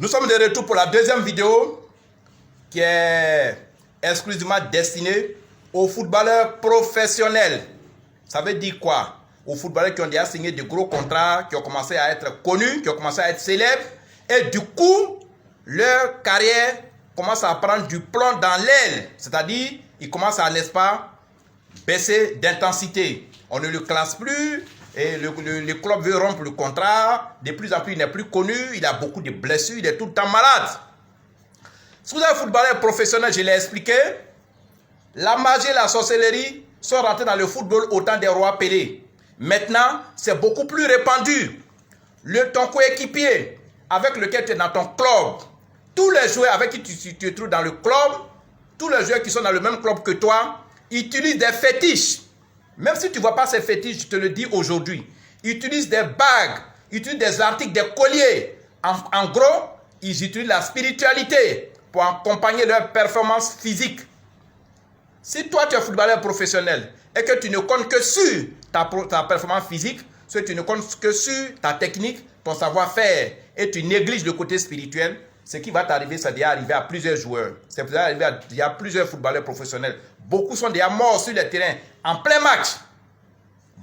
Nous sommes de retour pour la deuxième vidéo qui est exclusivement destinée aux footballeurs professionnels. Ça veut dire quoi? Aux footballeurs qui ont déjà signé de gros contrats, qui ont commencé à être connus, qui ont commencé à être célèbres. Et du coup, leur carrière commence à prendre du plomb dans l'aile. C'est-à-dire, ils commencent à, n'est-ce pas, baisser d'intensité. On ne le classe plus. Et le club veut rompre le contrat. De plus en plus, il n'est plus connu. Il a beaucoup de blessures. Il est tout le temps malade. Si vous êtes un footballeur professionnel, je l'ai expliqué, la magie et la sorcellerie sont rentrées dans le football au temps des rois Pelé. Maintenant, c'est beaucoup plus répandu. Ton coéquipier avec lequel tu es dans ton club, tous les joueurs avec qui tu te trouves dans le club, tous les joueurs qui sont dans le même club que toi, utilisent des fétiches. Même si tu ne vois pas ces fétiches, je te le dis aujourd'hui. Ils utilisent des bagues, ils utilisent des articles, des colliers. En gros, ils utilisent la spiritualité pour accompagner leur performance physique. Si toi, tu es footballeur professionnel et que tu ne comptes que sur ta performance physique, si tu ne comptes que sur ta technique, ton savoir-faire, et tu négliges le côté spirituel, ce qui va t'arriver, ça déjà arrivé à plusieurs joueurs. C'est déjà arrivé à plusieurs footballeurs professionnels. Beaucoup sont déjà morts sur le terrain en plein match.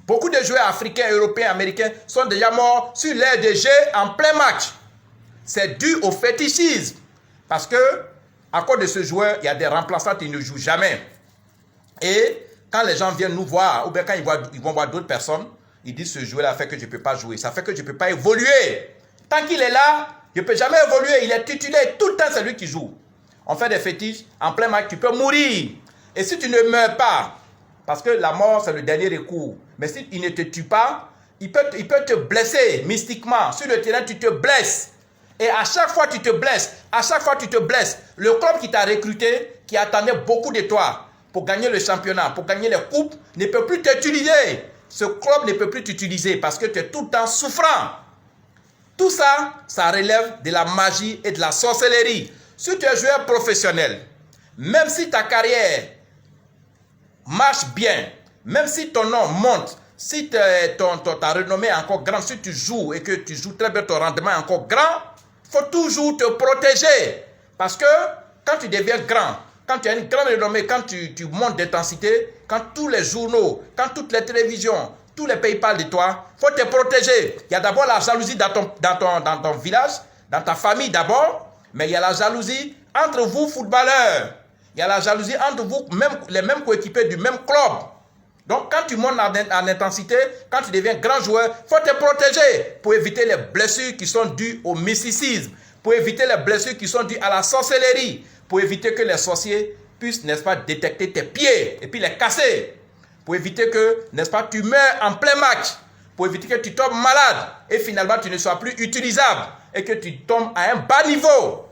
Beaucoup de joueurs africains, européens, américains sont déjà morts sur l'aire de jeu en plein match. C'est dû au fétichisme. Parce que, à cause de ce joueur, il y a des remplaçants qui ne jouent jamais. Et quand les gens viennent nous voir, ou bien quand ils vont voir d'autres personnes, ils disent ce joueur-là fait que je ne peux pas jouer. Ça fait que je ne peux pas évoluer. Tant qu'il est là, je ne peux jamais évoluer. Il est titulaire. Tout le temps, c'est lui qui joue. On fait des fétiches. En plein match, tu peux mourir. Et si tu ne meurs pas, parce que la mort, c'est le dernier recours. Mais s'il ne te tue pas, il peut te blesser mystiquement. Sur le terrain, tu te blesses. Et à chaque fois, tu te blesses. À chaque fois, tu te blesses. Le club qui t'a recruté, qui attendait beaucoup de toi pour gagner le championnat, pour gagner les coupes, ne peut plus t'utiliser. Ce club ne peut plus t'utiliser parce que tu es tout le temps souffrant. Tout ça, ça relève de la magie et de la sorcellerie. Si tu es joueur professionnel, même si ta carrière marche bien, même si ton nom monte, si ta renommée est encore grande, si tu joues et que tu joues très bien, ton rendement est encore grand, il faut toujours te protéger. Parce que quand tu deviens grand, quand tu as une grande renommée, quand tu montes d'intensité, quand tous les journaux, quand toutes les télévisions, tous les pays parlent de toi, il faut te protéger. Il y a d'abord la jalousie dans ton village, dans ta famille d'abord, mais il y a la jalousie entre vous footballeurs. Il y a la jalousie entre vous, les mêmes coéquipiers du même club. Donc quand tu montes en intensité, quand tu deviens grand joueur, il faut te protéger pour éviter les blessures qui sont dues au mysticisme, pour éviter les blessures qui sont dues à la sorcellerie, pour éviter que les sorciers puissent, n'est-ce pas, détecter tes pieds et puis les casser. Pour éviter que, n'est-ce pas, tu meurs en plein match. Pour éviter que tu tombes malade et finalement tu ne sois plus utilisable et que tu tombes à un bas niveau.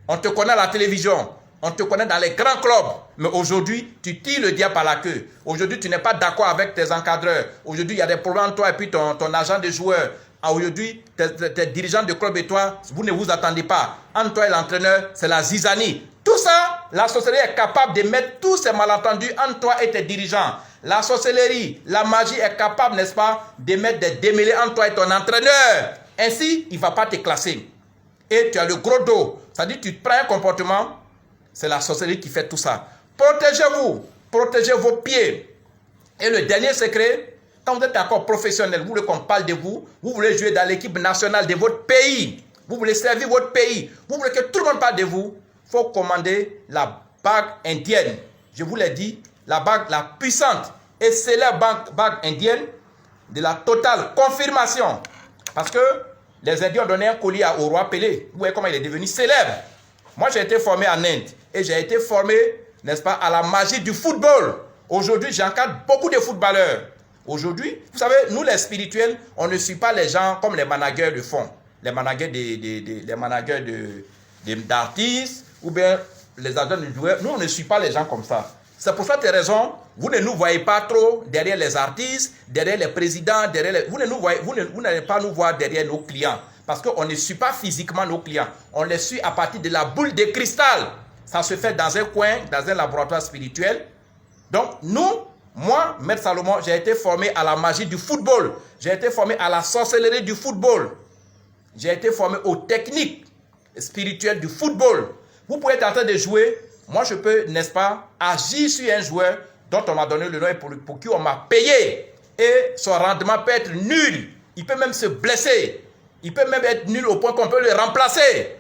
On te connaît à la télévision, on te connaît dans les grands clubs. Mais aujourd'hui, tu tires le diable par la queue. Aujourd'hui, tu n'es pas d'accord avec tes encadreurs. Aujourd'hui, il y a des problèmes entre toi et puis ton agent de joueur. Aujourd'hui, tes dirigeants de club et toi, vous ne vous attendez pas. Entre toi et l'entraîneur, c'est la zizanie. Tout ça, la sorcellerie est capable de mettre tous ces malentendus entre toi et tes dirigeants. La sorcellerie, la magie est capable, n'est-ce pas, de mettre des démêlés entre toi et ton entraîneur. Ainsi, il ne va pas te classer. Et tu as le gros dos. C'est-à-dire, tu prends un comportement, c'est la sorcellerie qui fait tout ça. Protégez-vous, protégez vos pieds. Et le dernier secret, quand vous êtes encore professionnel, vous voulez qu'on parle de vous, vous voulez jouer dans l'équipe nationale de votre pays, vous voulez servir votre pays, vous voulez que tout le monde parle de vous, il faut commander la bague indienne. Je vous l'ai dit, la bague la puissante et célèbre bague indienne de la totale confirmation. Parce que les Indiens ont donné un collier au roi Pelé. Vous voyez comment il est devenu célèbre. Moi, j'ai été formé en Inde et j'ai été formé, n'est-ce pas, à la magie du football. Aujourd'hui, j'encadre beaucoup de footballeurs. Aujourd'hui, vous savez, nous les spirituels, on ne suit pas les gens comme les managers le font. Les managers d'artistes ou bien les agents de joueurs. Nous, on ne suit pas les gens comme ça. C'est pour cette raison, vous ne nous voyez pas trop derrière les artistes, derrière les présidents, vous n'allez pas nous voir derrière nos clients. Parce qu'on ne suit pas physiquement nos clients. On les suit à partir de la boule de cristal. Ça se fait dans un coin, dans un laboratoire spirituel. Donc, moi, Maître Salomon, j'ai été formé à la magie du football. J'ai été formé à la sorcellerie du football. J'ai été formé aux techniques spirituel du football. Vous pouvez être en train de jouer, moi je peux, n'est-ce pas, agir sur un joueur dont on m'a donné le nom et pour qui on m'a payé. Et son rendement peut être nul. Il peut même se blesser. Il peut même être nul au point qu'on peut le remplacer.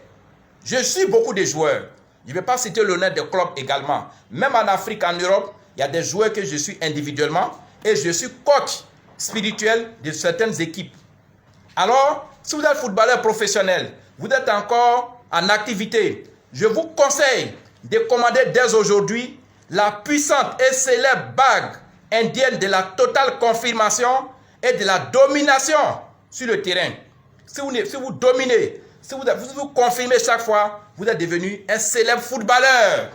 Je suis beaucoup de joueurs. Je ne vais pas citer le nom des clubs également. Même en Afrique, en Europe, il y a des joueurs que je suis individuellement et je suis coach spirituel de certaines équipes. Alors, si vous êtes footballeur professionnel, vous êtes encore en activité, je vous conseille de commander dès aujourd'hui la puissante et célèbre bague indienne de la totale confirmation et de la domination sur le terrain. Si vous dominez, si vous confirmez chaque fois, vous êtes devenu un célèbre footballeur.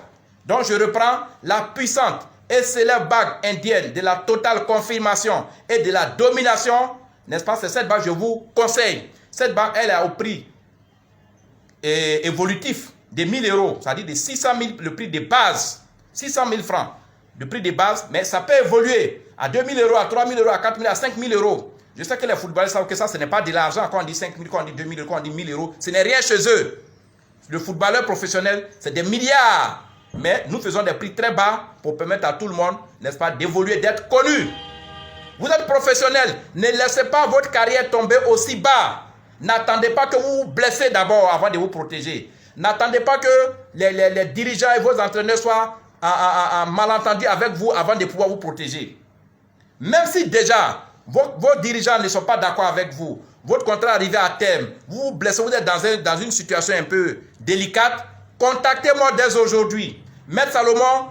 Donc je reprends la puissante et célèbre bague indienne de la totale confirmation et de la domination. N'est-ce pas? C'est cette bague que je vous conseille. Cette bague, elle a au prix évolutif de 1000 euros, c'est-à-dire de 600 000, le prix de base, 600 000 francs, le prix de base, mais ça peut évoluer à 2000 euros, à 3000 euros, à 4000, à 5000 euros. Je sais que les footballeurs savent que ça, ce n'est pas de l'argent. Quand on dit 5 000, quand on dit 2 000, quand on dit 1000 euros, ce n'est rien chez eux. Le footballeur professionnel, c'est des milliards. Mais nous faisons des prix très bas pour permettre à tout le monde, n'est-ce pas, d'évoluer, d'être connu. Vous êtes professionnel, ne laissez pas votre carrière tomber aussi bas. N'attendez pas que vous vous blessez d'abord avant de vous protéger. N'attendez pas que les dirigeants et vos entraîneurs soient en malentendu avec vous avant de pouvoir vous protéger. Même si déjà vos dirigeants ne sont pas d'accord avec vous, votre contrat arrivé à terme, vous vous blessez, vous êtes dans une situation un peu délicate, contactez-moi dès aujourd'hui. Maître Salomon,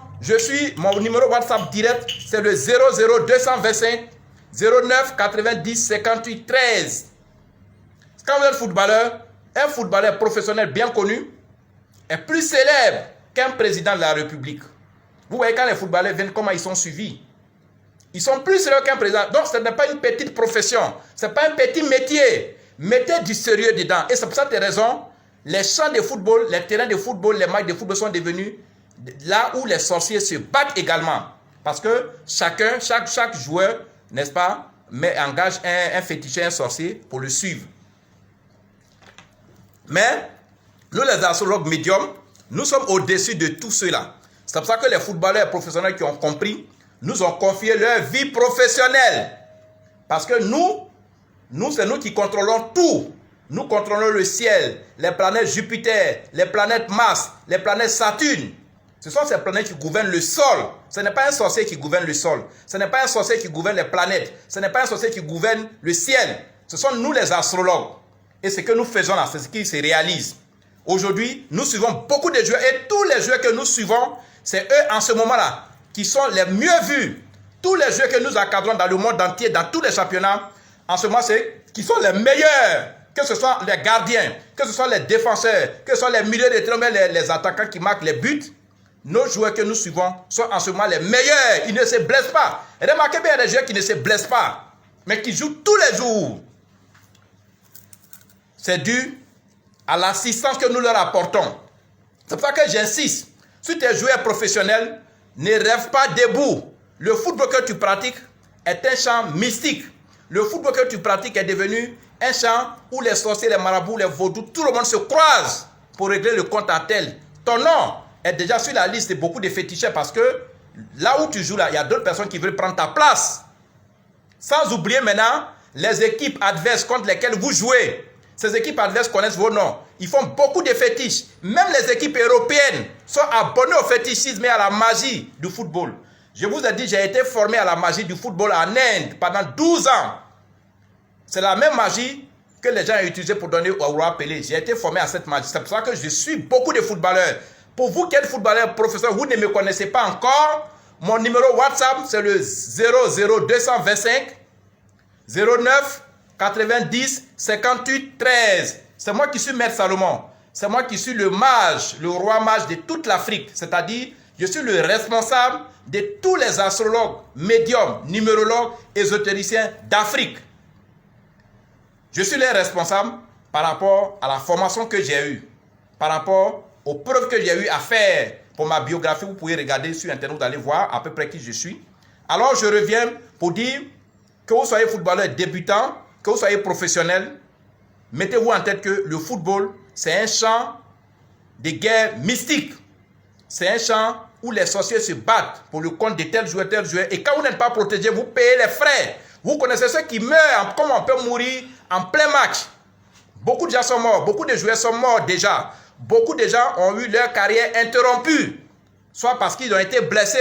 mon numéro WhatsApp direct, c'est le 00225 09 90 58 13. Quand vous êtes footballeur, un footballeur professionnel bien connu est plus célèbre qu'un président de la République. Vous voyez quand les footballeurs viennent, comment ils sont suivis. Ils sont plus sérieux qu'un président. Donc ce n'est pas une petite profession, ce n'est pas un petit métier. Mettez du sérieux dedans. Et c'est pour cette raison, les champs de football, les terrains de football, les matchs de football sont devenus là où les sorciers se battent également. Parce que chaque joueur, n'est-ce pas, engage un féticheur, un sorcier pour le suivre. Mais nous, les astrologues médiums, nous sommes au-dessus de tout cela. C'est pour ça que les footballeurs professionnels qui ont compris nous ont confié leur vie professionnelle. Parce que c'est nous qui contrôlons tout. Nous contrôlons le ciel, les planètes Jupiter, les planètes Mars, les planètes Saturne. Ce sont ces planètes qui gouvernent le sol. Ce n'est pas un sorcier qui gouverne le sol. Ce n'est pas un sorcier qui gouverne les planètes. Ce n'est pas un sorcier qui gouverne le ciel. Ce sont nous les astrologues. Et ce que nous faisons là, c'est ce qui se réalise. Aujourd'hui, nous suivons beaucoup de joueurs. Et tous les joueurs que nous suivons, c'est eux en ce moment-là qui sont les mieux vus. Tous les joueurs que nous encadrons dans le monde entier, dans tous les championnats, en ce moment, c'est qui sont les meilleurs. Que ce soit les gardiens, que ce soit les défenseurs, que ce soit les milieux de terrain, les attaquants qui marquent les buts. Nos joueurs que nous suivons sont en ce moment les meilleurs. Ils ne se blessent pas. Remarquez bien, il y a des joueurs qui ne se blessent pas, mais qui jouent tous les jours. C'est dû à l'assistance que nous leur apportons. C'est pour ça que j'insiste. Si tu es joueur professionnel, ne rêve pas debout. Le football que tu pratiques est un champ mystique. Le football que tu pratiques est devenu un champ où les sorciers, les marabouts, les vaudous, tout le monde se croise pour régler le compte à tel. Ton nom est déjà sur la liste de beaucoup de féticheurs parce que là où tu joues, là, il y a d'autres personnes qui veulent prendre ta place. Sans oublier maintenant les équipes adverses contre lesquelles vous jouez. Ces équipes adverses connaissent vos noms. Ils font beaucoup de fétiches. Même les équipes européennes sont abonnées au fétichisme et à la magie du football. Je vous ai dit, j'ai été formé à la magie du football en Inde pendant 12 ans. C'est la même magie que les gens ont utilisée pour donner au roi Pelé. J'ai été formé à cette magie. C'est pour ça que je suis beaucoup de footballeurs. Pour vous qui êtes footballeur professeur, vous ne me connaissez pas encore, mon numéro WhatsApp, c'est le 00225 09 90 58 13. C'est moi qui suis Maître Salomon. C'est moi qui suis le mage, le roi mage de toute l'Afrique. C'est-à-dire, je suis le responsable de tous les astrologues, médiums, numérologues, ésotériciens d'Afrique. Je suis les responsables par rapport à la formation que j'ai eue, par rapport aux preuves que j'ai eu à faire pour ma biographie. Vous pouvez regarder sur Internet, vous allez voir à peu près qui je suis. Alors, je reviens pour dire que vous soyez footballeur débutant, que vous soyez professionnel, mettez-vous en tête que le football c'est un champ de guerre mystique. C'est un champ où les sorciers se battent pour le compte de tel joueur. Et quand vous n'êtes pas protégé, vous payez les frais. Vous connaissez ceux qui meurent, comme on peut mourir en plein match. Beaucoup de gens sont morts, beaucoup de joueurs sont morts déjà. Beaucoup de gens ont eu leur carrière interrompue. Soit parce qu'ils ont été blessés,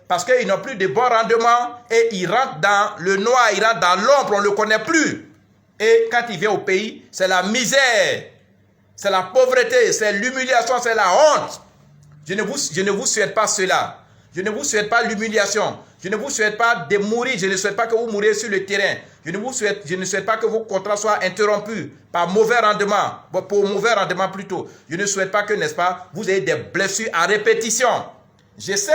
parce qu'ils n'ont plus de bons rendements et ils rentrent dans le noir, ils rentrent dans l'ombre, on ne le connaît plus. Et quand il vient au pays, c'est la misère, c'est la pauvreté, c'est l'humiliation, c'est la honte. Je ne vous souhaite pas cela. Je ne vous souhaite pas l'humiliation. Je ne vous souhaite pas de mourir. Je ne souhaite pas que vous mouriez sur le terrain. Je ne souhaite pas que vos contrats soient interrompus par mauvais rendement. Pour mauvais rendement plutôt. Je ne souhaite pas que, n'est-ce pas, vous ayez des blessures à répétition. Je sais,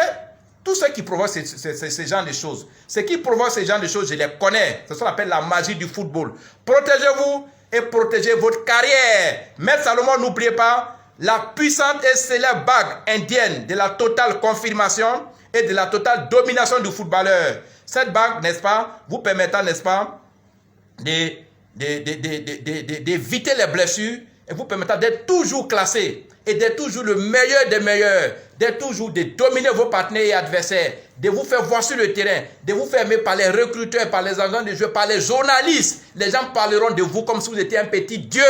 tout ce qui provoque ces genres de choses. Ce qui provoque ces genres de choses, je les connais. C'est ce qu'on appelle la magie du football. Protégez-vous et protégez votre carrière. Maître Salomon, n'oubliez pas, la puissante et célèbre bague indienne de la totale confirmation et de la totale domination du footballeur. Cette bague, n'est-ce pas, vous permettant, n'est-ce pas, d'éviter les blessures et vous permettant d'être toujours classé et d'être toujours le meilleur des meilleurs, d'être toujours de dominer vos partenaires et adversaires, de vous faire voir sur le terrain, de vous faire aimer par les recruteurs, par les agents de jeu, par les journalistes. Les gens parleront de vous comme si vous étiez un petit dieu.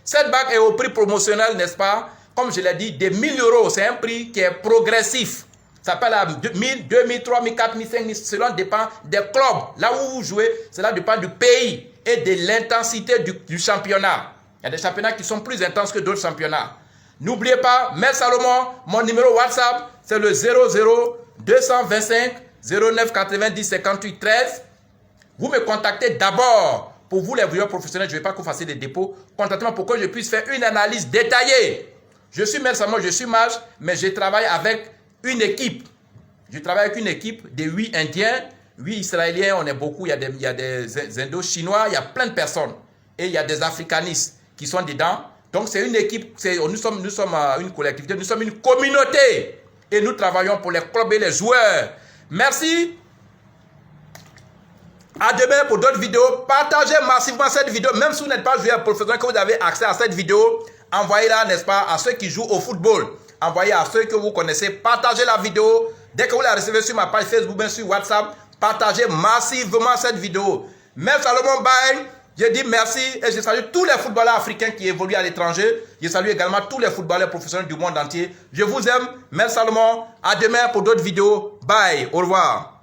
Cette bague est au prix promotionnel, n'est-ce pas? Comme je l'ai dit, de 1 000 €. C'est un prix qui est progressif. Ça peut aller à 1 000, 2 000, 3 000, 4 000, 5 000. Cela dépend des clubs. Là où vous jouez, cela dépend du pays et de l'intensité du championnat. Il y a des championnats qui sont plus intenses que d'autres championnats. N'oubliez pas, Maître Salomon, mon numéro WhatsApp, c'est le 00 225 09 90 58 13. Vous me contactez d'abord. Pour vous, les joueurs professionnels, je ne vais pas que vous fassiez des dépôts. Contactez-moi pour que je puisse faire une analyse détaillée. Je suis Maître Salomon, je suis mage, mais je travaille avec une équipe. Je travaille avec une équipe de 8 Indiens, 8 Israéliens, on est beaucoup. Il y a des Indo-Chinois, il y a plein de personnes. Et il y a des africanistes qui sont dedans. Donc c'est une équipe, nous sommes une collectivité, nous sommes une communauté. Et nous travaillons pour les clubs et les joueurs. Merci. À demain pour d'autres vidéos. Partagez massivement cette vidéo. Même si vous n'êtes pas joueur professionnel, que vous avez accès à cette vidéo, envoyez-la, n'est-ce pas, à ceux qui jouent au football. Envoyez à ceux que vous connaissez. Partagez la vidéo. Dès que vous la recevez sur ma page Facebook, bien sur WhatsApp, partagez massivement cette vidéo. Maître Salomon Baye, je dis merci et je salue tous les footballeurs africains qui évoluent à l'étranger. Je salue également tous les footballeurs professionnels du monde entier. Je vous aime. Maître Salomon. À demain pour d'autres vidéos. Bye. Au revoir.